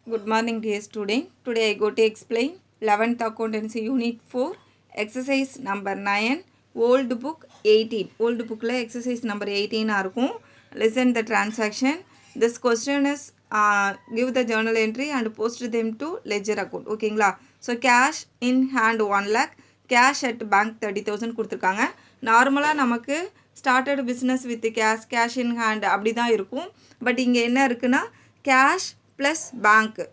Good morning, dear student. Today I go to explain 11th Accountancy Unit 4, exercise number 9, old book 18. Old book la exercise number 18 இருக்கும். Listen the transaction. This question is give the journal entry and post them to ledger account. ஓகேங்களா? So cash in hand 1 lakh, cash at bank 30,000 கொடுத்துருக்காங்க. நார்மலாக நமக்கு started business with cash in hand அப்படி தான் இருக்கும். But இங்கே என்ன இருக்குன்னா cash ப்ளஸ் பேங்க்கு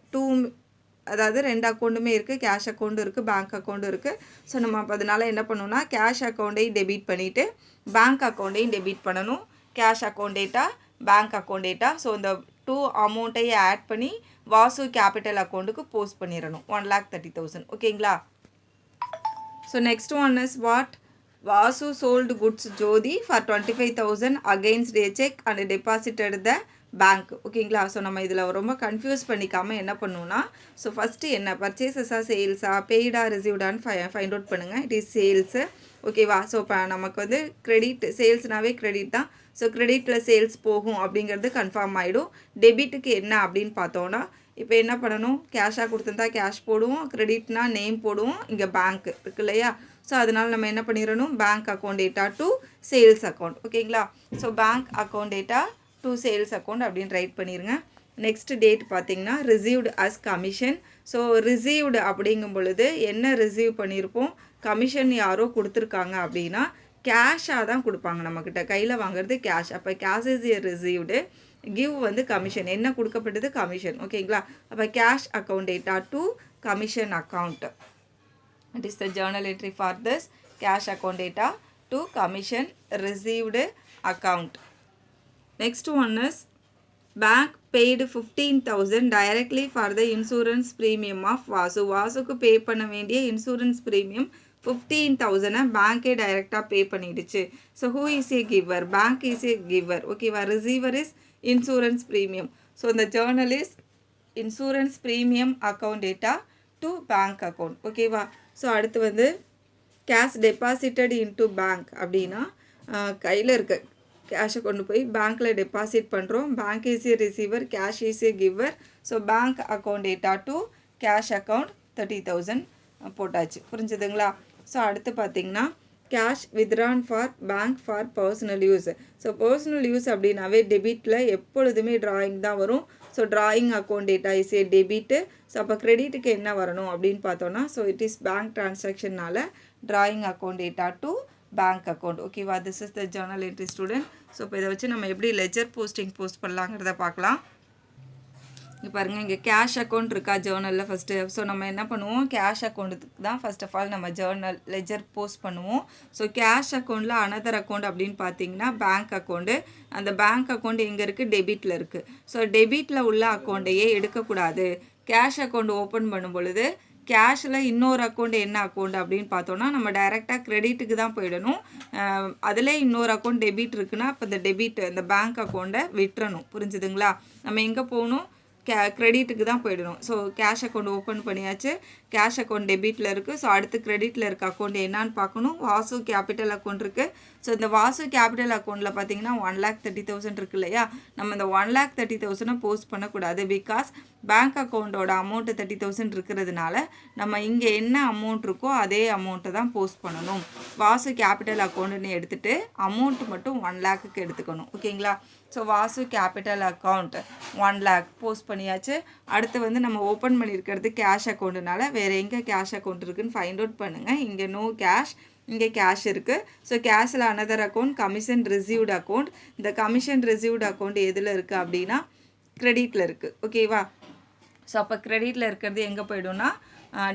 அதாவது ரெண்டு அக்கௌண்ட்டுமே இருக்குது. கேஷ் அக்கௌண்ட்டும் இருக்குது, பேங்க் அக்கௌண்ட்டும் இருக்குது. ஸோ நம்ம அப்போ அதனால் என்ன பண்ணணும்னா கேஷ் அக்கௌண்ட்டையும் டெபிட் பண்ணிவிட்டு பேங்க் அக்கௌண்ட்டையும் டெபிட் பண்ணணும். Cash account data, bank account data. So இந்த டூ அமௌண்ட்டையும் ஆட் பண்ணி வாசு கேபிட்டல் அக்கௌண்ட்டுக்கு போஸ்ட் பண்ணிடணும் 1,30,000. ஓகேங்களா? So next one is what Vasu sold goods Jothi for 25,000 against a cheque and deposited the bank. ஓகேங்களா? ஸோ நம்ம இதில் ரொம்ப கன்ஃபியூஸ் பண்ணிக்காமல் என்ன பண்ணணும்னா, ஸோ ஃபஸ்ட்டு என்ன பர்ச்சேசஸா சேல்ஸா பெய்டா ரிசீவ்டான்னு ஃபைண்ட் அவுட் பண்ணுங்கள். It is sales. ஓகேவா? ஸோ இப்போ நமக்கு வந்து கிரெடிட், சேல்ஸ்னாவே கிரெடிட் தான். ஸோ கிரெடிட்டில் சேல்ஸ் போகும் அப்படிங்கிறது கன்ஃபார்ம் ஆகிடும். டெபிட்டுக்கு என்ன அப்படின்னு பார்த்தோன்னா, இப்போ என்ன பண்ணணும், கேஷாக கொடுத்துருந்தா கேஷ் போடுவோம், கிரெடிட்னா நேம் போடுவோம், இங்கே பேங்க் இருக்கு இல்லையா? ஸோ அதனால் நம்ம என்ன பண்ணிடணும், bank account data to sales account. ஓகேங்களா? So bank account data to sales account அப்படின்னு ரைட் பண்ணிடுங்க. நெக்ஸ்ட் டேட் பார்த்திங்கன்னா received as commission. So received அப்படிங்கும் பொழுது என்ன ரிசீவ் பண்ணியிருப்போம், கமிஷன் யாரோ கொடுத்துருக்காங்க அப்படின்னா கேஷாக தான் கொடுப்பாங்க. நம்மக்கிட்ட கையில் வாங்குறது கேஷ். அப்போ கேஷ் இஸ் ரிசீவ்டு, கிவ் வந்து கமிஷன், என்ன கொடுக்கப்பட்டது கமிஷன். ஓகேங்களா? அப்போ cash account data to commission account. It is the Journal entry for this cash account data to commission received account. Next one is bank paid 15,000 directly for the insurance premium of Vasu. வாசுக்கு pay பண்ண வேண்டிய insurance premium 15,000 பேங்க்கே டைரெக்டாக pay பண்ணிடுச்சு. So who is a giver, bank is a giver. ஓகேவா? Receiver is insurance premium. So இந்த journal is insurance premium account data to bank account. ஓகேவா? So அடுத்து வந்து கேஷ் டெபாசிட்டட் இன்டு பேங்க் அப்படின்னா கையில் இருக்க கேஷை கொண்டு போய் பேங்க்கில் டெபாசிட் பண்ணுறோம். Bank is a receiver, cash is a giver. So bank account data to cash account 30,000 போட்டாச்சு. புரிஞ்சுதுங்களா? ஸோ அடுத்து பார்த்திங்கன்னா cash withdrawn for bank for personal use. So personal use அப்படின்னாவே டெபிட்டில் எப்பொழுதுமே ட்ராயிங் தான் வரும். So drawing account data is a debit. So அப்போ கிரெடிட்டுக்கு என்ன வரணும் அப்படின்னு பார்த்தோன்னா, ஸோ இட் இஸ் பேங்க் ட்ரான்சாக்ஷனால் drawing account data to bank account. ஓகேவா? This is the Journal entry student. So இப்போ இதை வச்சு நம்ம எப்படி லெஜர் போஸ்ட் பண்ணலாங்கிறத பார்க்கலாம். இங்கே பாருங்கள், இங்கே கேஷ் அக்கௌண்ட் இருக்கா ஜேர்னலில் ஃபஸ்ட்டு. ஸோ நம்ம என்ன பண்ணுவோம், கேஷ் அக்கௌண்ட்டுக்கு தான் ஃபஸ்ட் ஆஃப் ஆல் நம்ம லெஜர் போஸ்ட் பண்ணுவோம். ஸோ கேஷ் அக்கௌண்ட்டில் அனதர் அக்கௌண்ட் அப்படின்னு பார்த்தீங்கன்னா பேங்க் அக்கௌண்ட்டு. அந்த பேங்க் அக்கௌண்ட் எங்கே இருக்குது, டெபிட்டில் இருக்குது. ஸோ டெபிட்டில் உள்ள அக்கௌண்ட்டையே எடுக்கக்கூடாது. கேஷ் அக்கௌண்ட் ஓப்பன் பண்ணும் பொழுது கேஷில் இன்னொரு அக்கௌண்ட் என்ன அக்கௌண்ட் அப்படின்னு பார்த்தோன்னா நம்ம டைரெக்டாக க்ரெடிட்டுக்கு தான் போயிடணும். அதில் இன்னொரு அக்கௌண்ட் டெபிட் இருக்குன்னா அப்போ இந்த டெபிட் இந்த பேங்க் அக்கௌண்ட்டை விட்டுறணும். புரிஞ்சுதுங்களா? நம்ம எங்கே போகணும், க்ரெடிட்டுக்கு தான் போயிடணும். ஸோ கேஷ் அக்கௌண்ட் ஓப்பன் பண்ணியாச்சு, கேஷ் அக்கௌண்ட் டெபிட்டில் இருக்குது. ஸோ அடுத்து க்ரெடிட்டில் இருக்க அக்கௌண்ட் என்னான்னு பார்க்கணும். வாசு கேபிட்டல் அக்கௌண்ட் இருக்குது. ஸோ இந்த வாசு கேபிட்டல் அக்கௌண்ட்டில் பார்த்தீங்கன்னா 1,30,000 இருக்குது இல்லையா? நம்ம இந்த 1,30,000 போஸ்ட் பண்ணக்கூடாது. பிகாஸ் பேங்க் அக்கௌண்ட்டோட அமௌண்ட்டு 30,000 இருக்கிறதுனால நம்ம இங்கே என்ன அமௌண்ட் இருக்கோ அதே அமௌண்ட்டை தான் போஸ்ட் பண்ணணும். வாசு கேபிட்டல் அக்கௌண்ட்டுன்னு எடுத்துகிட்டு அமௌண்ட் மட்டும் 1 லேக்குக்கு எடுத்துக்கணும். ஓகேங்களா? So Vasu capital account 1 lakh post பண்ணியாச்சு. அடுத்து வந்து நம்ம ஓப்பன் பண்ணியிருக்கிறது கேஷ் அக்கௌண்ட்டுனால வேறு எங்கே கேஷ் அக்கௌண்ட் இருக்குதுன்னு ஃபைண்ட் அவுட் பண்ணுங்கள். இங்கே நோ கேஷ், இங்கே கேஷ் இருக்குது. ஸோ கேஷில் another account commission received account. இந்த கமிஷன் ரிசீவ்டு அக்கௌண்ட் எதில் இருக்குது அப்படின்னா க்ரெடிட்டில் இருக்குது. ஓகேவா? ஸோ அப்போ க்ரெடிட்டில் இருக்கிறது எங்கே போய்டும்னா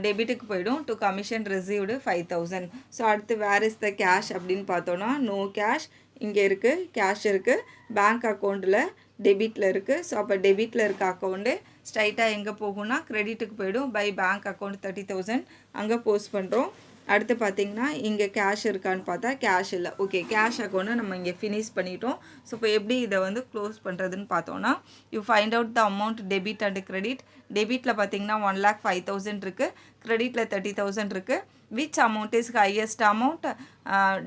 டெபிட்டுக்கு போய்டும். To commission received 5,000. ஸோ அடுத்து வேர் இஸ் த கேஷ் அப்படின்னு பார்த்தோன்னா நோ கேஷ், இங்கே இருக்குது கேஷ் இருக்குது, பேங்க் அக்கௌண்ட்டில் டெபிட்டில் இருக்குது. ஸோ அப்போ டெபிட்டில் இருக்க அக்கௌண்ட்டு ஸ்ட்ரைட்டாக எங்கே போகும்னா க்ரெடிட்டுக்கு போய்டும். பை பேங்க் அக்கௌண்ட் 30,000 அங்கே போஸ்ட் பண்ணுறோம். அடுத்து பார்த்திங்கன்னா இங்கே கேஷ் இருக்கான்னு பார்த்தா கேஷ் இல்லை. ஓகே, கேஷ் அக்கௌண்ட்டை நம்ம இங்கே ஃபினிஷ் பண்ணிட்டோம். ஸோ இப்போ எப்படி இதை வந்து க்ளோஸ் பண்ணுறதுன்னு பார்த்தோன்னா, you find out the amount debit and credit. டெபிட்டில் பார்த்திங்கன்னா 1,05,000 இருக்குது, கிரெடிட்டில் 30,000 இருக்குது. which amount is highest amount,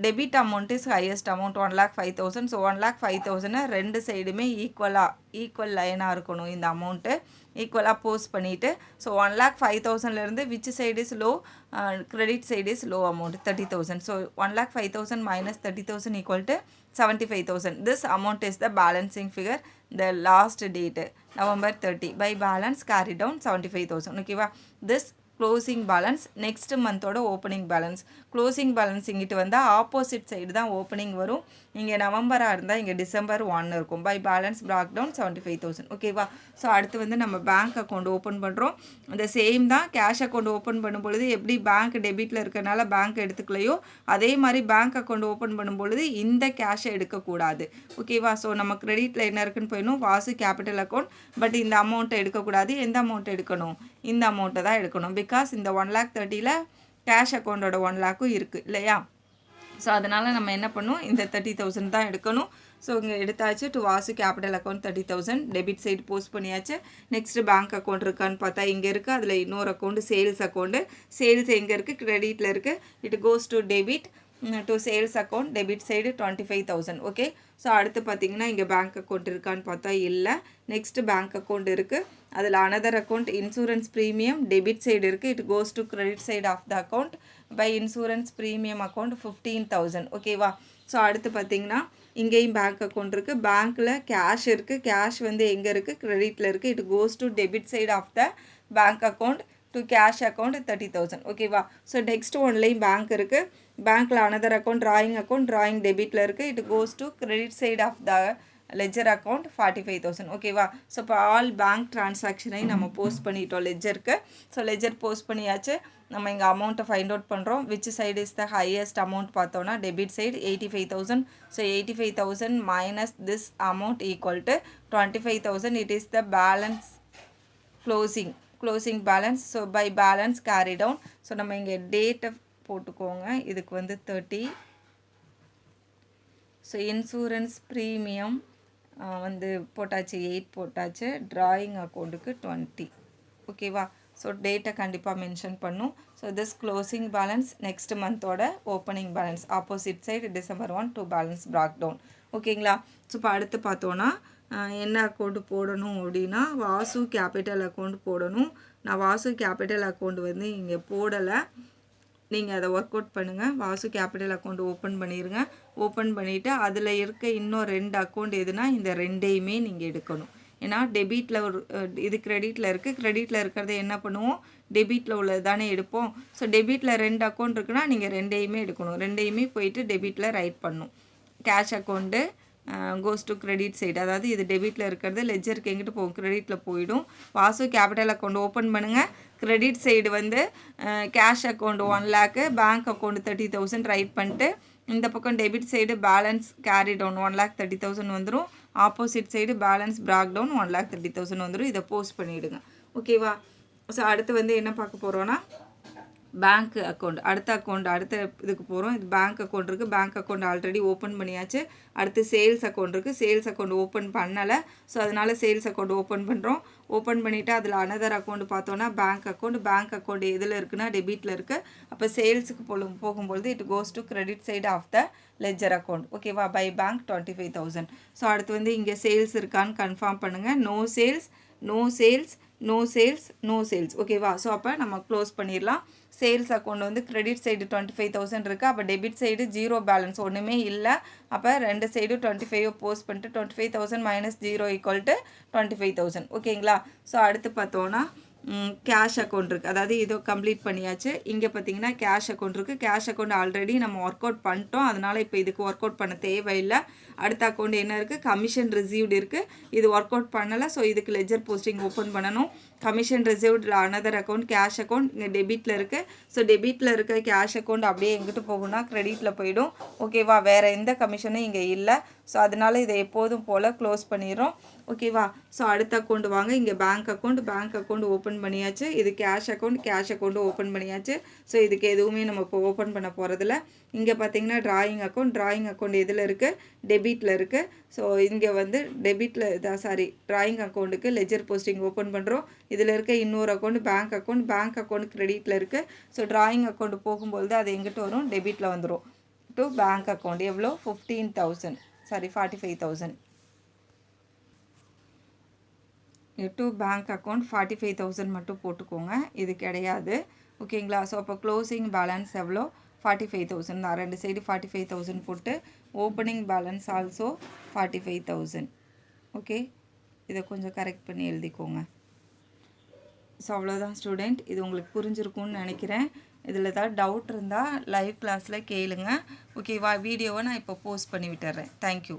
debit amount is highest amount 1,05,000. So 1,05,000 ரெண்டு சைடுமே ஈக்குவல் லைனாக இருக்கணும். இந்த அமௌண்ட்டு ஈக்குவலாக போஸ்ட் பண்ணிவிட்டு ஸோ 1,05,000லேருந்து which side is low, credit side is low amount 30,000. So 1,05,000 minus 30,000 equal to 75,000. This amount is the balancing figure. The last date November 30 by balance carry down 75,000. Okay va, this closing balance next month ஓட opening balance. closing balance இங்கிட்டு வந்தால் opposite side தான் opening வரும். இங்கே நவம்பராக இருந்தால் இங்கே December 1 இருக்கும். By balance brought down 75,000. ஓகேவா. ஸோ அடுத்து வந்து நம்ம பேங்க் அக்கௌண்ட் ஓப்பன் பண்ணுறோம். அந்த சேம் தான் கேஷ் அக்கௌண்ட் ஓப்பன் பண்ணும் பொழுது எப்படி பேங்க் டெபிட்டில் இருக்கிறனால பேங்க் எடுத்துக்கலையோ அதே மாதிரி பேங்க் அக்கௌண்ட் ஓப்பன் பண்ணும் பொழுது இந்த கேஷை எடுக்கக்கூடாது. ஓகேவா. ஸோ நம்ம கிரெடிட்டில் என்ன இருக்குன்னு போயிடணும், வாசு கேபிட்டல் அக்கௌண்ட். பட் இந்த அமௌண்ட்டை எடுக்கக்கூடாது. எந்த அமௌண்ட் எடுக்கணும், இந்த அமௌண்ட்டை தான் எடுக்கணும். பிகாஸ் இந்த 1,30,000 கேஷ் அக்கௌண்ட்டோட 1 லேக்கும் இருக்குது இல்லையா. ஸோ அதனால் நம்ம என்ன பண்ணணும், இந்த 30,000 தான் எடுக்கணும். ஸோ இங்கே எடுத்தாச்சு. To Vasu capital account 30,000 debit side post பண்ணியாச்சு. நெக்ஸ்ட்டு பேங்க் அக்கௌண்ட் இருக்கான்னு பார்த்தா இங்கே இருக்குது. அதில் இன்னொரு அக்கௌண்ட்டு சேல்ஸ் அக்கௌண்ட்டு. சேல்ஸ் எங்கே இருக்குது, கிரெடிட்டில் இருக்குது. It goes to debit to sales account debit side 25,000. Okay. So அடுத்து பார்த்தீங்கன்னா இங்கே பேங்க் அக்கௌண்ட் இருக்கான்னு பார்த்தா இல்லை. நெக்ஸ்ட்டு பேங்க் அக்கௌண்ட் இருக்குது. அதில் another account insurance premium debit side இருக்குது. It goes to credit side of the account by insurance premium account 15,000. ஓகேவா. ஸோ அடுத்து பார்த்தீங்கன்னா இங்கேயும் பேங்க் அக்கௌண்ட் இருக்குது. பேங்க்கில் கேஷ் இருக்குது. கேஷ் வந்து எங்கே இருக்குது, கிரெடிட்டில் இருக்குது. It goes to debit side of the bank account to cash account 30,000. ஓகேவா. ஸோ நெக்ஸ்ட் ஒன்லேயும் பேங்க் இருக்குது. பேங்க்கில் அனதர் அக்கௌண்ட் ட்ராயிங் டெபிட்டில் இருக்குது. It goes to credit side of the ledger account 45,000. ஓகேவா. ஸோ இப்போ ஆல் பேங்க் ட்ரான்சாக்ஷனையும் நம்ம போஸ்ட் பண்ணிட்டோம் லெஜருக்கு. So ledger post பண்ணியாச்சு. நம்ம இங்கே அமௌண்ட்டை ஃபைண்ட் அவுட் பண்ணுறோம். Which side is the highest amount பார்த்தோன்னா debit side 85,000. So 85,000 minus this amount equal to 25,000. It is the balance closing balance. So by balance carry down. So நம்ம இங்கே டேட்டை போட்டுக்கோங்க. இதுக்கு வந்து 30. ஸோ இன்சூரன்ஸ் ப்ரீமியம் வந்து போட்டாச்சு 8 போட்டாச்சு. ட்ராயிங் அக்கௌண்ட்டுக்கு 20. ஓகேவா. ஸோ டேட்டை கண்டிப்பாக மென்ஷன் பண்ணும். So this closing balance next மந்தோட opening balance opposite side December 1 to balance brought down. ஓகேங்களா. ஸோ இப்போ அடுத்து பார்த்தோன்னா என்ன அக்கௌண்ட் போடணும் அப்படின்னா வாசு கேபிட்டல் அக்கௌண்ட் போடணும். நான் வாசு கேபிட்டல் அக்கௌண்ட் வந்து இங்கே போடலை. நீங்கள் அதை ஒர்க் அவுட் பண்ணுங்கள். வாசு கேபிட்டல் அக்கௌண்ட் ஓப்பன் பண்ணிடுங்க. ஓப்பன் பண்ணிவிட்டு அதில் இருக்க இன்னும் 2 அக்கௌண்ட் எதுனா இந்த ரெண்டையுமே நீங்கள் எடுக்கணும். ஏன்னா டெபிட்டில் ஒரு இது கிரெடிட்டில் இருக்குது. கிரெடிட்டில் இருக்கிறத என்ன பண்ணுவோம், டெபிட்டில் உள்ளது தானே எடுப்போம். ஸோ டெபிட்டில் 2 அக்கௌண்ட் இருக்குன்னா நீங்கள் ரெண்டையுமே எடுக்கணும். ரெண்டையுமே போயிட்டு டெபிட்டில் ரைட் பண்ணணும். Cash account goes to credit side, அதாவது இது டெபிட்டில் இருக்கிறது லெஜருக்கு எங்கிட்டு போகும், கிரெடிட்டில் போயிடும். வாசு கேபிட்டல் அக்கௌண்ட் ஓப்பன் பண்ணுங்கள். கிரெடிட் சைடு வந்து cash account 1 lakh, bank account 30,000 write பண்ணிட்டு இந்த பக்கம் debit side balance carry down 1,30,000 வந்துடும். Opposite side balance brought down 1,30,000 வந்துடும். இதை போஸ்ட் பண்ணிவிடுங்க. ஓகேவா. ஸோ அடுத்து வந்து என்ன பார்க்க போகிறோன்னா பேங்க் அக்கௌண்ட். அடுத்த இதுக்கு போகிறோம். இது பேங்க் அக்கௌண்ட் இருக்குது. பேங்க் அக்கௌண்ட் ஆல்ரெடி ஓப்பன் பண்ணியாச்சு. அடுத்து சேல்ஸ் அக்கௌண்ட் இருக்குது. சேல்ஸ் அக்கௌண்ட் ஓப்பன் பண்ணலை. ஸோ அதனால் சேல்ஸ் அக்கௌண்ட் ஓப்பன் பண்ணுறோம். ஓப்பன் பண்ணிவிட்டு அதில் அனதர் அக்கௌண்ட் பார்த்தோன்னா பேங்க் அக்கௌண்ட் எதில் இருக்குன்னா டெபிட்டில் இருக்குது. அப்போ சேல்ஸுக்கு போகும்பொழுது it goes to credit side of the ledger account. ஓகேவா. By bank 25,000. ஸோ அடுத்து வந்து இங்கே சேல்ஸ் இருக்கான்னு கன்ஃபார்ம் பண்ணுங்கள். No sales. ஓகேவா. ஸோ அப்போ நம்ம க்ளோஸ் பண்ணிடலாம். சேல்ஸ் அக்கௌண்ட் வந்து கிரெடிட் சைடு 25,000 இருக்குது. அப்போ டெபிட் சைடு 0 பேலன்ஸ் ஒன்றுமே இல்லை. அப்போ 2 சைடும் 25 போஸ்ட் பண்ணிட்டு 25,000 மைனஸ் 0 ஈக்குவல் டு 25,000. ஓகேங்களா. ஸோ அடுத்து பார்த்தோன்னா கேஷ் அக்கௌண்ட் இருக்குது. அதாவது இதோ கம்ப்ளீட் பண்ணியாச்சு. இங்கே பார்த்தீங்கன்னா கேஷ் அக்கௌண்ட் இருக்குது. கேஷ் அக்கௌண்ட் ஆல்ரெடி நம்ம ஒர்க் அவுட் பண்ணிட்டோம். அதனால் இப்போ இதுக்கு ஒர்க் அவுட் பண்ண தேவையில்லை. அடுத்த அக்கௌண்ட் என்ன இருக்குது, கமிஷன் ரிசீவ்டு இருக்குது. இது ஒர்க் அவுட் பண்ணலை. ஸோ இதுக்கு லெஜர் போஸ்டிங் ஓப்பன் பண்ணணும். கமிஷன் ரிசீவ்டில் அனதர் அக்கௌண்ட் கேஷ் அக்கௌண்ட் இங்கே டெபிட்டில் இருக்குது. ஸோ டெபிட்டில் இருக்க கேஷ் அக்கௌண்ட் அப்படியே எங்கிட்டு போகும்னா கிரெடிட்டில் போயிடும். ஓகேவா. வேறு எந்த கமிஷனும் இங்கே இல்லை. ஸோ அதனால் இதை எப்போதும் போல் க்ளோஸ் பண்ணிடுறோம். ஓகேவா. ஸோ அடுத்த அக்கௌண்ட் வாங்க. இங்கே பேங்க் அக்கௌண்ட் ஓப்பன் பண்ணியாச்சு. இது கேஷ் அக்கௌண்ட் ஓப்பன் பண்ணியாச்சு. ஸோ இதுக்கு எதுவுமே நம்ம இப்போ ஓப்பன் பண்ண போகிறதில்ல. இங்கே பார்த்தீங்கன்னா ட்ராயிங் அக்கௌண்ட் எதில் இருக்குது, டெபிட்டில் இருக்குது. ஸோ இங்கே வந்து ட்ராயிங் அக்கௌண்ட்டுக்கு லெஜர் போஸ்டிங் ஓப்பன் பண்ணுறோம். இதில் இருக்க இன்னொரு அக்கௌண்ட் பேங்க் அக்கௌண்ட் கிரெடிட்டில் இருக்குது. ஸோ ட்ராயிங் அக்கௌண்ட் போகும்போது அது எங்கிட்ட வரும், டெபிட்டில் வந்துடும். டு பேங்க் அக்கௌண்ட் எவ்வளோ 45,000 டு பேங்க் அக்கௌண்ட் 45,000 மட்டும் போட்டுக்கோங்க, இது கிடையாது. ஓகேங்களா. ஸோ அப்போ க்ளோசிங் பேலன்ஸ் எவ்வளோ 45,000 தான். ரெண்டு சைடு 45,000 போட்டு ஓப்பனிங் பேலன்ஸ் ஆல்சோ 45,000. ஓகே, இதை கொஞ்சம் கரெக்ட் பண்ணி எழுதிக்கோங்க. ஸோ அவ்வளோதான் ஸ்டூடெண்ட், இது உங்களுக்கு புரிஞ்சிருக்கும்னு நினைக்கிறேன். இதில் ஏதாவது டவுட் இருந்தால் லைவ் கிளாஸில் கேளுங்க. ஓகேவா. வீடியோவை நான் இப்போ போஸ்ட் பண்ணி விட்டுறேன். தேங்க்யூ.